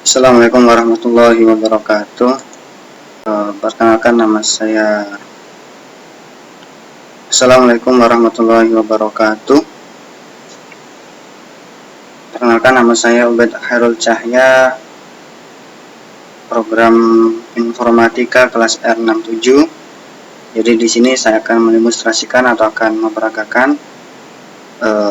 Assalamualaikum warahmatullahi wabarakatuh. Perkenalkan nama saya. Assalamualaikum warahmatullahi wabarakatuh. Perkenalkan nama saya Ubed Khairul Cahya, program informatika kelas R67. Jadi di sini saya akan mendemonstrasikan atau akan memperagakan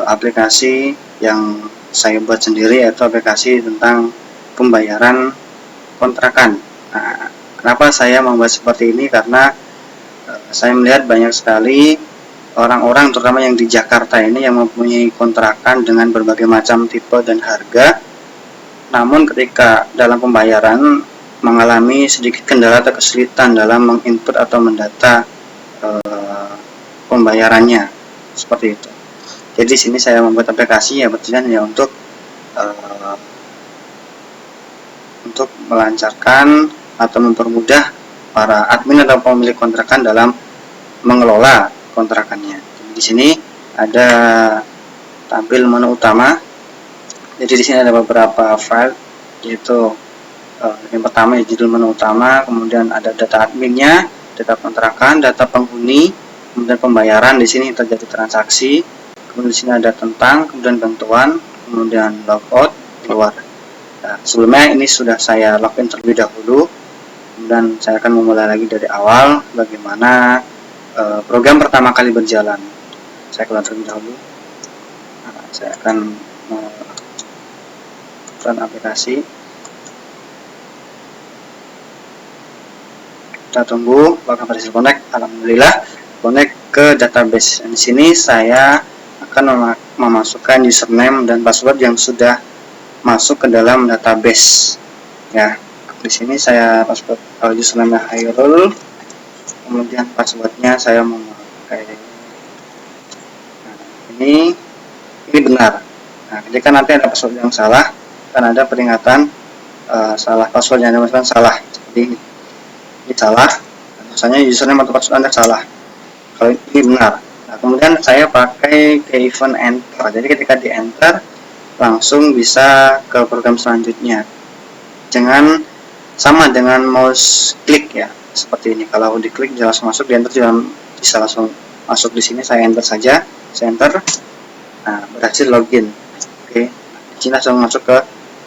aplikasi yang saya buat sendiri, yaitu aplikasi tentang pembayaran kontrakan. Nah, kenapa saya membuat seperti ini? Karena saya melihat banyak sekali orang-orang, terutama yang di Jakarta ini, yang mempunyai kontrakan dengan berbagai macam tipe dan harga. Namun ketika dalam pembayaran mengalami sedikit kendala atau kesulitan dalam menginput atau mendata pembayarannya, seperti itu. Jadi di sini saya membuat aplikasi ya bertujuan ya untuk melancarkan atau mempermudah para admin atau pemilik kontrakan dalam mengelola kontrakannya. Di sini ada tampil menu utama. Jadi di sini ada beberapa file, yaitu yang pertama ya judul menu utama, kemudian ada data adminnya, data kontrakan, data penghuni, kemudian pembayaran. Di sini terjadi transaksi, kemudian di sini ada tentang, kemudian bantuan, kemudian logout, keluar. Nah, sebelumnya ini sudah saya login terlebih dahulu, kemudian saya akan memulai lagi dari awal bagaimana program pertama kali berjalan. Saya keluar terlebih dahulu. Nah, saya akan run aplikasi. Kita tunggu apakah berhasil connect. Alhamdulillah connect ke database. Dan di sini saya akan memasukkan username dan password yang sudah masuk ke dalam database. Ya, di sini saya password username Khairul, kemudian passwordnya saya memakai ini benar. Nah, ketika nanti ada password yang salah, akan ada peringatan salah password yang dimasukkan salah. Seperti ini salah, misalnya username atau password Anda salah. Kalau ini benar. Nah, kemudian saya pakai ke event enter. Jadi ketika di enter langsung bisa ke program selanjutnya. Jangan sama dengan mouse klik ya, seperti ini. Kalau diklik bisa langsung masuk, di enter juga bisa langsung masuk. Di sini saya enter saja, saya enter. Nah, berhasil login. Oke, di sini langsung masuk ke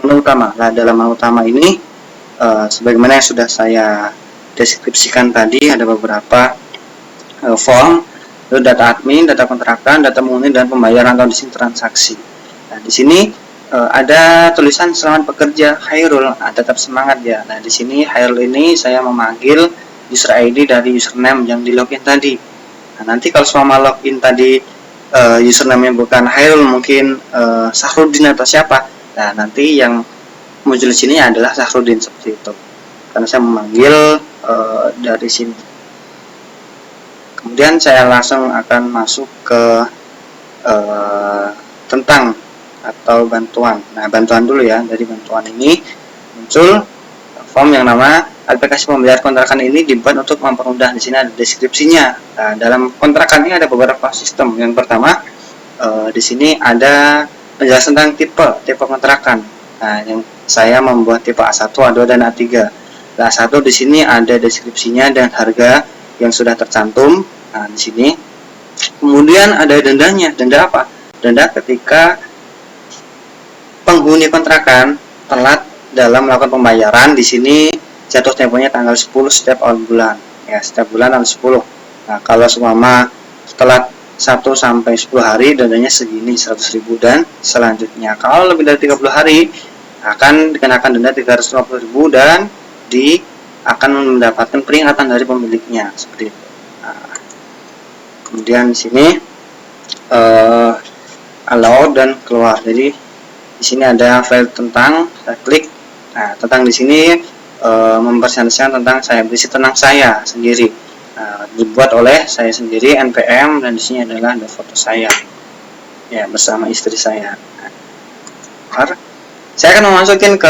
menu utama. Nah, dalam menu utama ini sebagaimana yang sudah saya deskripsikan tadi, ada beberapa form, data admin, data kontrakan, data penghuni, dan pembayaran atau di sini transaksi. Nah, di sini ada tulisan selamat bekerja Khairul. Nah, tetap semangat ya. Nah, di sini Khairul ini saya memanggil user ID dari username yang di login tadi. Nah, nanti kalau selama login tadi username-nya bukan Khairul, mungkin Sahrudin atau siapa. Nah, nanti yang muncul di sini adalah Sahrudin, seperti itu. Karena saya memanggil dari sini. Kemudian saya langsung akan masuk ke tentang atau bantuan. Nah, bantuan dulu ya. Dari bantuan ini muncul form yang nama aplikasi pembayaran kontrakan ini dibuat untuk mempermudah. Di sini ada deskripsinya. Nah, dalam kontrakan ini ada beberapa sistem. Yang pertama, di sini ada penjelasan tentang tipe kontrakan. Nah, yang saya membuat tipe A1, A2, dan A3. Nah, A1 di sini ada deskripsinya dan harga yang sudah tercantum. Nah, di sini. Kemudian ada dendanya. Denda apa? Denda ketika penghuni kontrakan telat dalam melakukan pembayaran. Di sini jatuh temponya tanggal 10 setiap awal bulan. Ya, setiap bulan tanggal 10. Nah, kalau seumpama telat 1 sampai 10 hari, dendanya segini, 100.000, dan selanjutnya. Kalau lebih dari 30 hari akan dikenakan denda 350.000 dan akan mendapatkan peringatan dari pemiliknya, seperti itu. Nah, kemudian di sini allow dan keluar. Jadi di sini ada file tentang, saya klik. Nah, tentang di sini mempresentasikan tentang saya, berisi tentang saya sendiri. Dibuat oleh saya sendiri, npm, dan di sini adalah ada foto saya ya bersama istri saya. Nah, saya akan memasukin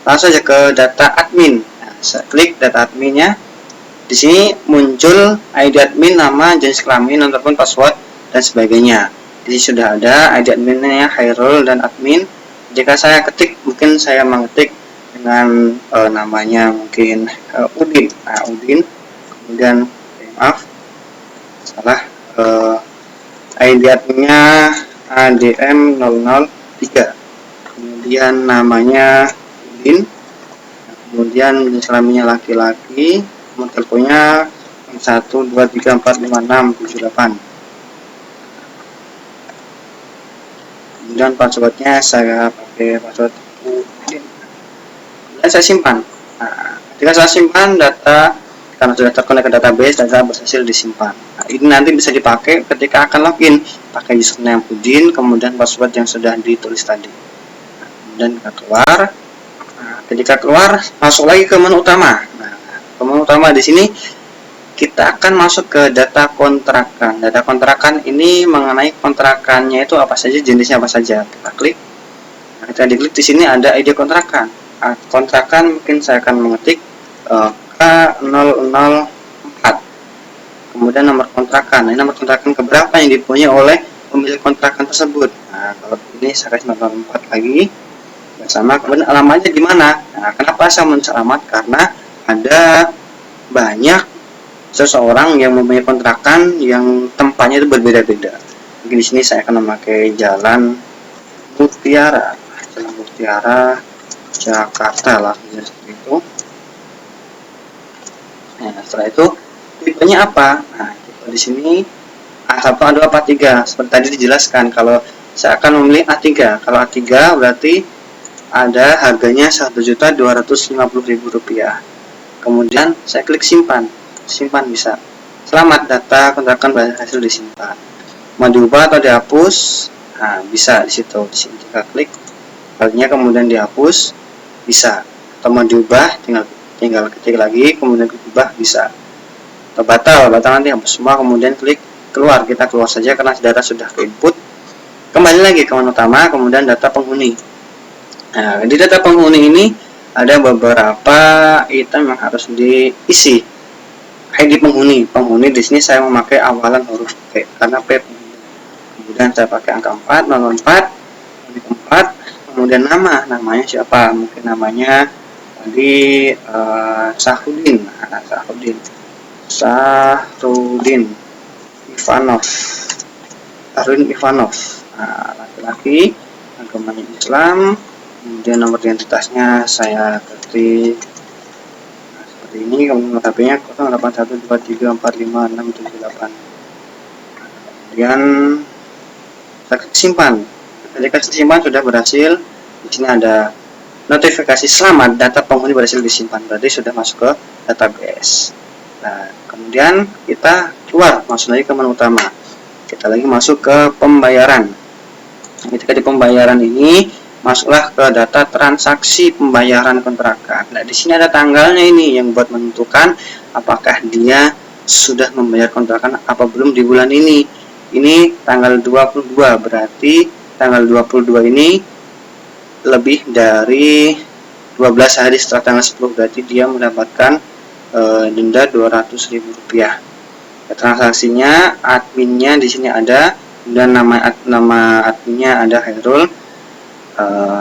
langsung saja ke data admin. Nah, saya klik data adminnya. Di sini muncul ID admin, nama, jenis kelamin, nomor telepon, password, dan sebagainya. Di sini sudah ada ID adminnya Khairul dan admin. Jika saya ketik, mungkin saya mengetik dengan namanya mungkin Udin. Nah, Udin, kemudian maaf salah, ID adminnya ADM003, kemudian namanya Udin, kemudian selaminya laki-laki, nomor teleponnya 123456778. Kemudian passwordnya saya pakai password Udin, dan saya simpan. Nah, ketika saya simpan data, karena sudah terkonek ke database, data berhasil disimpan. Nah, ini nanti bisa dipakai ketika akan login, pakai username Udin, kemudian password yang sudah ditulis tadi. Nah, kemudian kita keluar. Nah, ketika keluar, masuk lagi ke menu utama. Nah, ke menu utama di sini kita akan masuk ke data kontrakan. Data kontrakan ini mengenai kontrakannya itu apa saja, jenisnya apa saja. Kita klik. Nah, kita diklik di sini ada ID kontrakan. Nah, kontrakan mungkin saya akan mengetik K004. Kemudian nomor kontrakan. Ini nomor kontrakan keberapa yang dipunyai oleh pemilik kontrakan tersebut. Nah, kalau ini saya kasih 004 lagi. Bersama kemudian alamatnya di mana. Nah, kenapa saya menulis alamat? Karena ada banyak seseorang yang mempunyai kontrakan yang tempatnya itu berbeda-beda. Mungkin di sini saya akan memakai Jalan Mutiara, Jakarta lah, seperti itu. Nah, setelah itu tipenya apa? Nah, tipe di sini A1, A2, A3. Seperti tadi dijelaskan, kalau saya akan memilih A3. Kalau A3 berarti ada harganya Rp1.250.000. Kemudian saya klik simpan. Simpan bisa. Selamat, data kontrakan berhasil disimpan. Mau diubah atau dihapus? Nah, bisa di situ. Di sini kita klik filenya, kemudian dihapus, bisa. Atau mau diubah, tinggal ketik lagi, kemudian diubah, bisa. Atau batal nanti hapus semua, kemudian klik keluar. Kita keluar saja karena data sudah ke input. Kembali lagi ke menu utama, kemudian data penghuni. Nah, di data penghuni ini ada beberapa item yang harus diisi. ID penghuni di sini saya memakai awalan huruf P karena P. Kemudian saya pakai angka 4, 004, 4, kemudian namanya siapa? Mungkin namanya tadi Sahrudin. Nah, Sahrudin Ivanov. Nah, laki-laki, agamanya Islam. Kemudian nomor identitasnya saya ketik seperti ini, kemudian HP-nya 0812345678. Kemudian saya simpan. Ketika simpan sudah berhasil, di sini ada notifikasi selamat, data penghuni berhasil disimpan, berarti sudah masuk ke database. Nah, kemudian kita keluar, masuk lagi ke menu utama. Kita lagi masuk ke pembayaran. Ketika di pembayaran ini, masuklah ke data transaksi pembayaran kontrakan. Nah, di sini ada tanggalnya ini yang buat menentukan apakah dia sudah membayar kontrakan apa belum di bulan ini. Ini tanggal 22, berarti tanggal 22 ini lebih dari 12 hari setelah tanggal 10, berarti dia mendapatkan denda Rp200.000. Transaksinya, adminnya di sini ada, dan nama adminnya ada Hairul.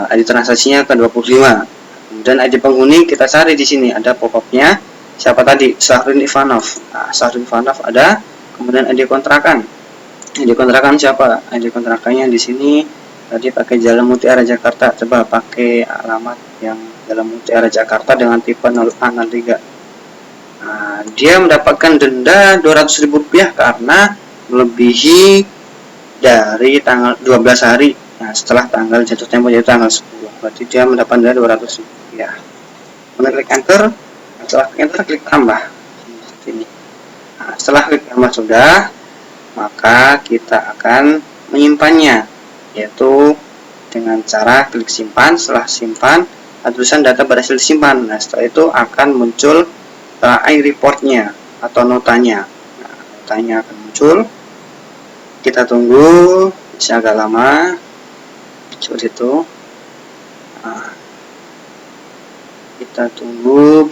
ID transaksinya ke 25. Kemudian ID penghuni kita cari di sini, ada pop-up-nya. Siapa tadi? Sahrudin Ivanov. Nah, Sahrudin Ivanov ada. Kemudian ID kontrakan. ID kontrakan siapa? ID kontrakannya di sini tadi pakai Jalan Mutiara Jakarta. Coba pakai alamat yang Jalan Mutiara Jakarta dengan tipe 0A03. Nah, dia mendapatkan denda Rp200.000 karena melebihi dari tanggal 12 hari. Nah, setelah tanggal jatuh tempo yaitu tanggal 10, berarti dia mendapat denda Rp200.000. Kemudian klik enter. Setelah klik enter, klik tambah. Sini. Nah, setelah klik tambah sudah, maka kita akan menyimpannya, yaitu dengan cara klik simpan. Setelah simpan, tulisan data berhasil disimpan. Nah, setelah itu akan muncul iReport-nya atau notanya. Nah, notanya akan muncul. Kita tunggu, bisa agak lama. Seperti itu. Nah, kita tunggu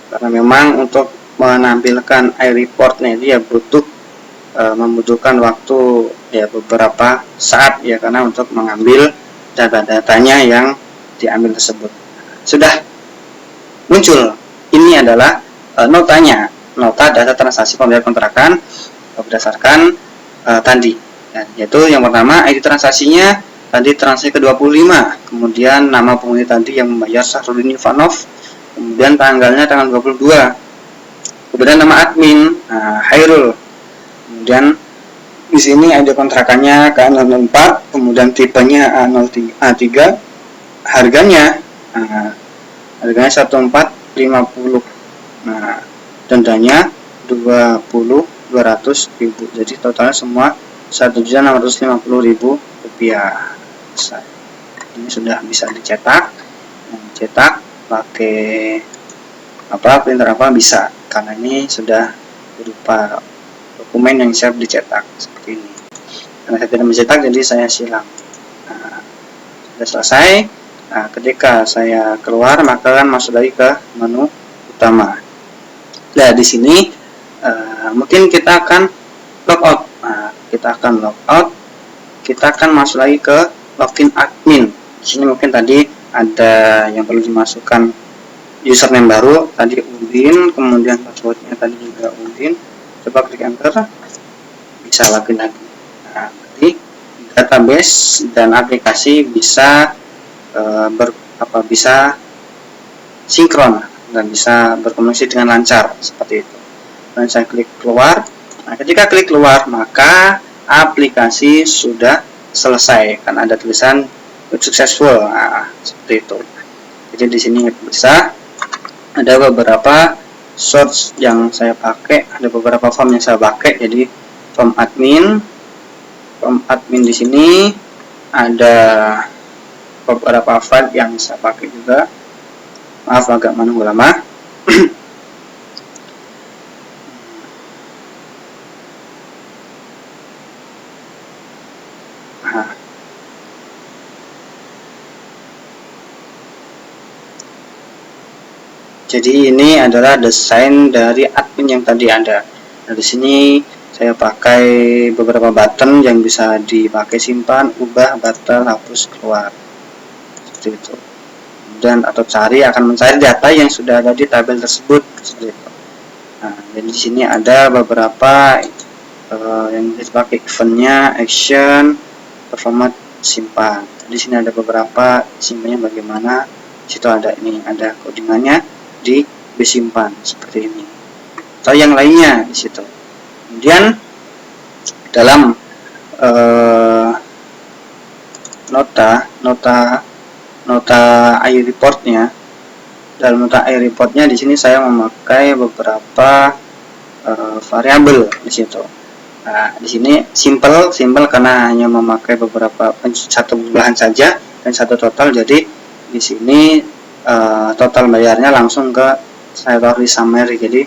karena memang untuk menampilkan iReport-nya dia butuh membutuhkan waktu ya beberapa saat ya, karena untuk mengambil data-datanya yang diambil tersebut. Sudah muncul, ini adalah notanya, nota data transaksi pembayaran kontrakan berdasarkan tadi ya, yaitu yang pertama ID transaksinya tadi transaksi ke-25, kemudian nama penghuni tadi yang membayar Sahrudin Ivanov, kemudian tanggalnya tanggal 22, kemudian nama admin Hairul, kemudian di sini ada kontrakannya K004, kemudian tipenya A3, harganya 1450. Nah, dendanya 200.000. Jadi totalnya semua 1.650.000 rupiah. Ini sudah bisa dicetak. Cetak pakai printer bisa, karena ini sudah berupa dokumen yang siap dicetak seperti ini. Karena saya tidak mencetak, jadi saya silang. Sudah selesai. Nah, ketika saya keluar, maka kan masuk lagi ke menu utama. Nah, di sini mungkin kita akan logout. Nah, kita akan logout. Kita akan masuk lagi ke login admin. Di sini mungkin tadi ada yang perlu dimasukkan username baru, tadi Udin, kemudian passwordnya tadi juga Udin. Coba klik enter, bisa login lagi. Nah, jadi database dan aplikasi bisa bisa sinkron dan bisa berkomunikasi dengan lancar seperti itu. Dan saya klik keluar. Nah, ketika klik keluar, maka aplikasi sudah selesai, kan ada tulisan successful. Nah, seperti itu. Jadi di sini bisa ada beberapa source yang saya pakai, ada beberapa form yang saya pakai. Jadi form admin di sini ada beberapa file yang saya pakai juga. Maaf agak menunggu lama. Jadi ini adalah desain dari admin yang tadi ada. Nah, di sini saya pakai beberapa button yang bisa dipakai simpan, ubah, batal, hapus, keluar. Seperti itu. Dan atau cari akan mencari data yang sudah ada di tabel tersebut. Seperti itu. Nah, jadi di sini ada beberapa yang dipakai eventnya, action, performa, simpan. Di sini ada beberapa simpannya bagaimana. Di situ ada ini, ada codingannya di disimpan seperti ini. Atau yang lainnya di situ. Kemudian dalam nota iReport-nya, dalam nota iReport-nya di sini saya memakai beberapa variabel di situ. Nah, di sini simple karena hanya memakai beberapa satu bulanan saja dan satu total. Jadi di sini total bayarnya langsung ke saya taruh di summary, jadi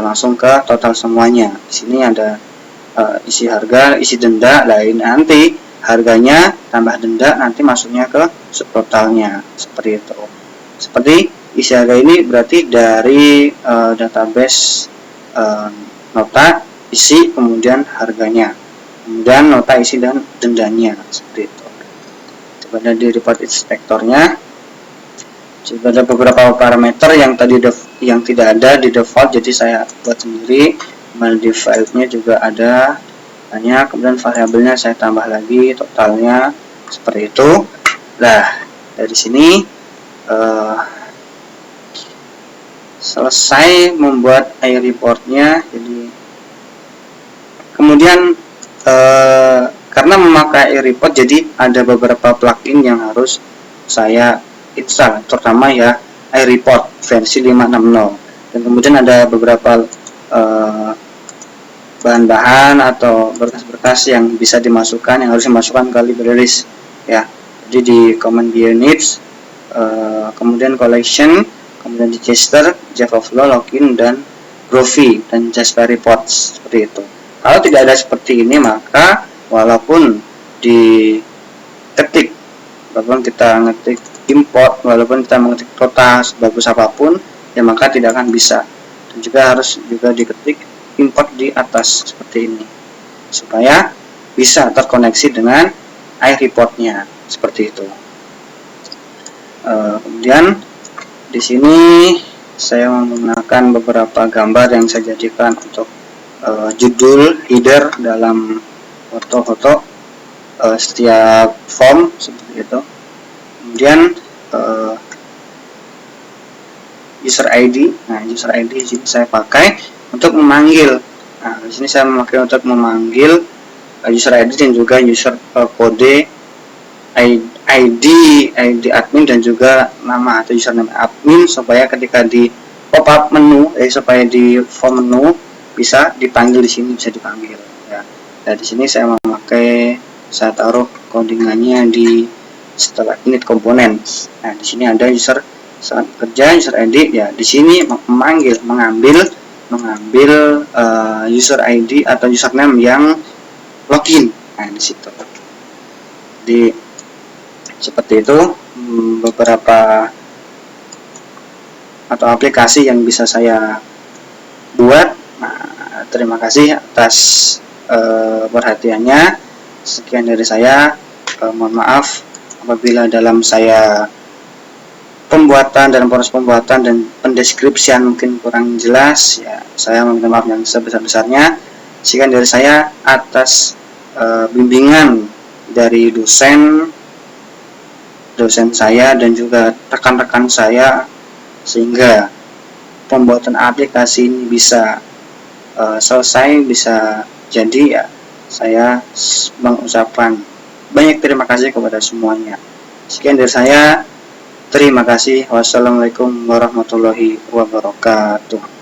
langsung ke total semuanya. Di sini ada isi harga, isi denda, lain nanti harganya tambah denda nanti masuknya ke subtotalnya seperti itu. Seperti isi harga ini berarti dari database nota, isi, kemudian harganya, kemudian nota, isi, dan dendanya seperti itu. Coba di report inspektornya. Juga ada beberapa parameter yang tadi yang tidak ada di default, jadi saya buat sendiri. Kemudian di filenya juga ada banyak, kemudian variabelnya saya tambah lagi, totalnya seperti itu. Nah, dari sini selesai membuat iReport-nya. Jadi kemudian karena memakai iReport, jadi ada beberapa plugin yang harus saya install, terutama ya iReport versi 5.6.0, dan kemudian ada beberapa bahan-bahan atau berkas-berkas yang bisa dimasukkan, yang harus dimasukkan ke libraries ya. Jadi di command units, kemudian collection, kemudian digester, Java Flow, login, dan Groovy, dan Jasper Reports seperti itu. Kalau tidak ada seperti ini, maka walaupun diketik, walaupun kita ngetik import, walaupun kita mengetik total sebagus apapun, ya maka tidak akan bisa. Dan juga harus juga diketik import di atas seperti ini. supaya bisa terkoneksi dengan iReport-nya seperti itu. Kemudian di sini saya menggunakan beberapa gambar yang saya jadikan untuk judul header dalam foto-foto setiap form seperti itu. Kemudian user ID. Nah, user ID di sini saya pakai untuk memanggil. Nah, di sini saya memakai untuk memanggil user ID dan juga user kode ID admin dan juga nama atau username admin, supaya ketika di pop up menu supaya di form menu bisa dipanggil, di sini bisa dipanggil ya. Nah, di sini saya taruh codingannya di setelah init komponen. Nah, di sini ada user saat kerja, user ID ya. Di sini mengambil user ID atau username yang login. Nah, di situ. Jadi seperti itu beberapa atau aplikasi yang bisa saya buat. Nah, terima kasih atas perhatiannya. Sekian dari saya. Mohon maaf apabila dalam saya pembuatan dan proses pembuatan dan pendeskripsian mungkin kurang jelas ya. Saya meminta maaf yang sebesar-besarnya. Sekian dari saya atas bimbingan dari dosen saya dan juga rekan-rekan saya, sehingga pembuatan aplikasi ini bisa selesai, bisa jadi ya. Saya mengucapkan banyak terima kasih kepada semuanya. Sekian dari saya. Terima kasih. Wassalamualaikum warahmatullahi wabarakatuh.